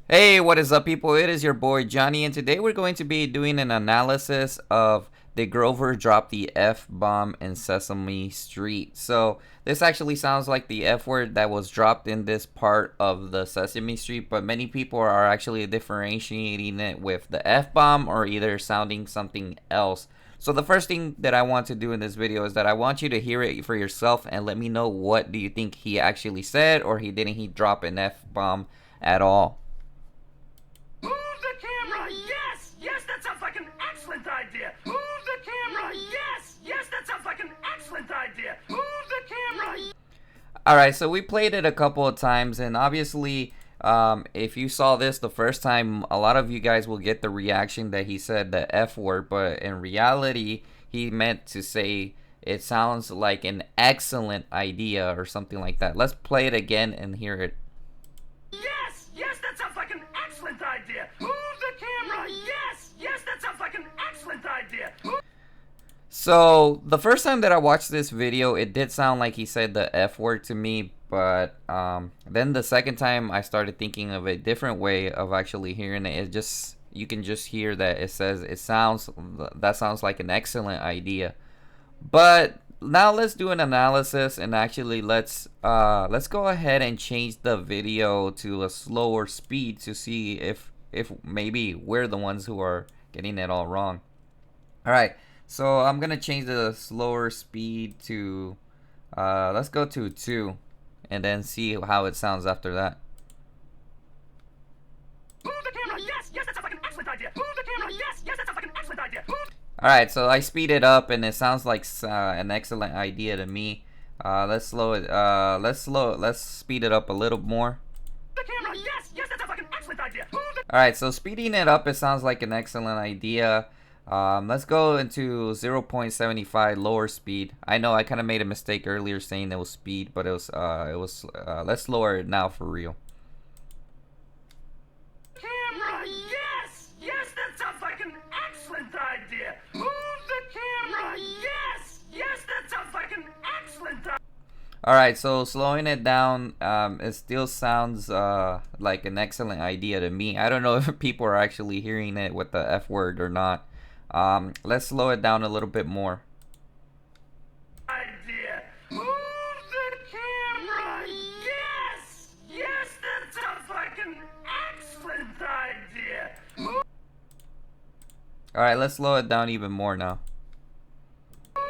Hey, what is up, people? It is your boy Johnny, and today we're going to be doing an analysis of Did Grover drop the F bomb in Sesame Street? So, this actually sounds like the F word that was dropped in this part of the Sesame Street, but many people are actually differentiating it with the F bomb or either sounding something else. So, the first thing that I want to do in this video is that I want you to hear it for yourself and let me know what do you think he actually said, or he drop an F bomb at all. Move the camera! Yes! Yes, that sounds like an excellent idea! Move the camera! Yes! Yes, that sounds like an excellent idea! Move the camera! Alright, so we played it a couple of times, and obviously, if you saw this the first time, a lot of you guys will get the reaction that he said the F word, but in reality, he meant to say it sounds like an excellent idea or something like that. Let's play it again and hear it. Yes! Yes, that sounds like an excellent idea! Move the camera! Yes! Yes, that sounds like an excellent idea! So, the first time that I watched this video, it did sound like he said the F word to me, but then the second time I started thinking of a different way of actually hearing it. You can just hear that that sounds like an excellent idea. But now let's do an analysis and actually let's go ahead and change the video to a slower speed to see if maybe we're the ones who are getting it all wrong. All right. So I'm gonna change the slower speed to, let's go to 2, and then see how it sounds after that. Move the camera! Yes! Yes, that sounds like an excellent idea! Move the camera! Yes! Yes, that sounds like an excellent idea! All right, so I speed it up, and it sounds like an excellent idea to me. Let's slow it. Let's speed it up a little more. The camera! Yes! Yes, that sounds like an excellent idea! All right, so speeding it up, it sounds like an excellent idea. Let's go into 0.75 lower speed. I know I kind of made a mistake earlier saying it was speed, but let's lower it now for real. Camera! Yes! Yes, that sounds like an excellent idea! Move the camera! Yes! Yes, that sounds like an excellent idea! Alright, so slowing it down, it still sounds like an excellent idea to me. I don't know if people are actually hearing it with the F word or not. Let's slow it down a little bit more. Idea. Move the camera. Yes. Yes, that sounds like an excellent idea. Alright, let's slow it down even more now. Move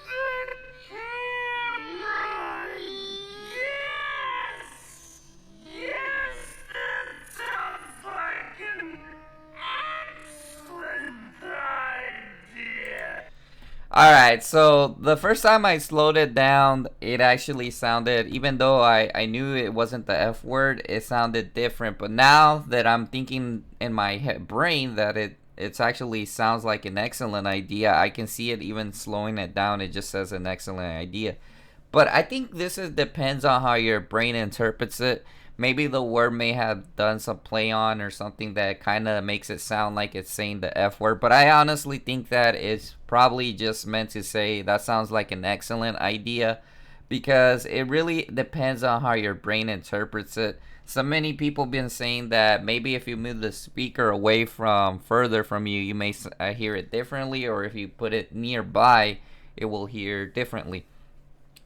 the camera. Yes. Yes, that sounds like an excellent idea. Alright, so the first time I slowed it down, it actually sounded, even though I knew it wasn't the F word, it sounded different. But now that I'm thinking in my brain that it's actually sounds like an excellent idea, I can see it even slowing it down. It just says an excellent idea. But I think depends on how your brain interprets it. Maybe the word may have done some play on or something that kind of makes it sound like it's saying the F word. But I honestly think that it's probably just meant to say that sounds like an excellent idea, because it really depends on how your brain interprets it. So many people been saying that maybe if you move the speaker away from further from you, you may hear it differently, or if you put it nearby, it will hear differently.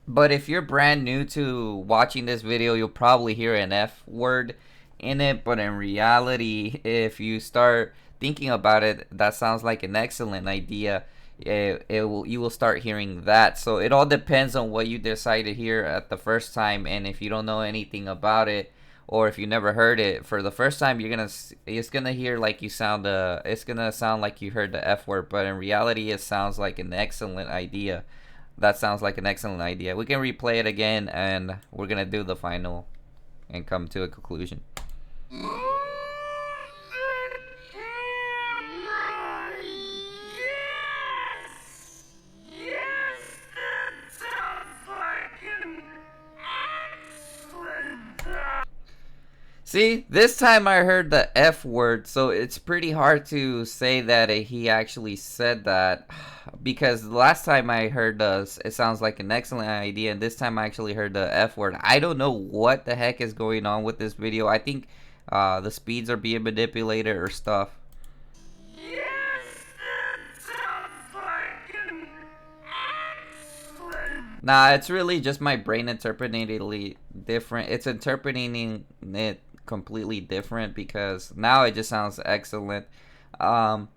But if you're brand new to watching this video, you'll probably hear an F word in it. But in reality, if you start thinking about it, that sounds like an excellent idea. You will start hearing that. So it all depends on what you decide to hear at the first time. And if you don't know anything about it, or if you never heard it for the first time, it's gonna hear like it's gonna sound like you heard the F word. But in reality, it sounds like an excellent idea. That sounds like an excellent idea. We can replay it again, and we're gonna do the final and come to a conclusion. Move the camera. Yes. Yes, that sounds like an excellent idea. See, this time I heard the F word, so it's pretty hard to say that he actually said that, because the last time I heard it sounds like an excellent idea, and this time I actually heard the F word. I don't know what the heck is going on with this video. I think the speeds are being manipulated or stuff. Yes, that sounds like an excellent. Nah, it's really just my brain interpreting it different. It's interpreting it completely different because now it just sounds excellent. Um,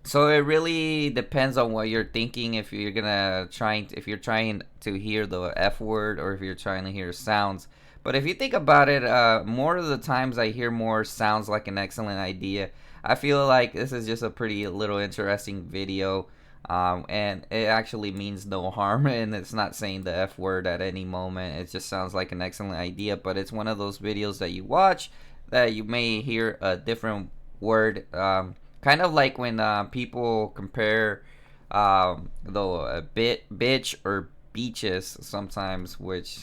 so it really depends on what you're thinking. If you're if you're trying to hear the F word or if you're trying to hear sounds. But if you think about it, more of the times I hear more sounds like an excellent idea. I feel like this is just a pretty little interesting video. And it actually means no harm, and it's not saying the F word at any moment. It just sounds like an excellent idea, but it's one of those videos that you watch that you may hear a different word. Kind of like when people compare the bitch or beaches sometimes, which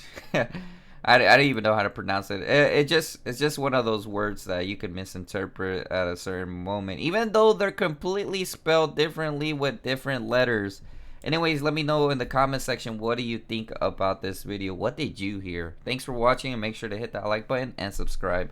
I don't even know how to pronounce it. It's just one of those words that you can misinterpret at a certain moment, even though they're completely spelled differently with different letters. Anyways, let me know in the comment section, what do you think about this video? What did you hear? Thanks for watching, and make sure to hit that like button and subscribe.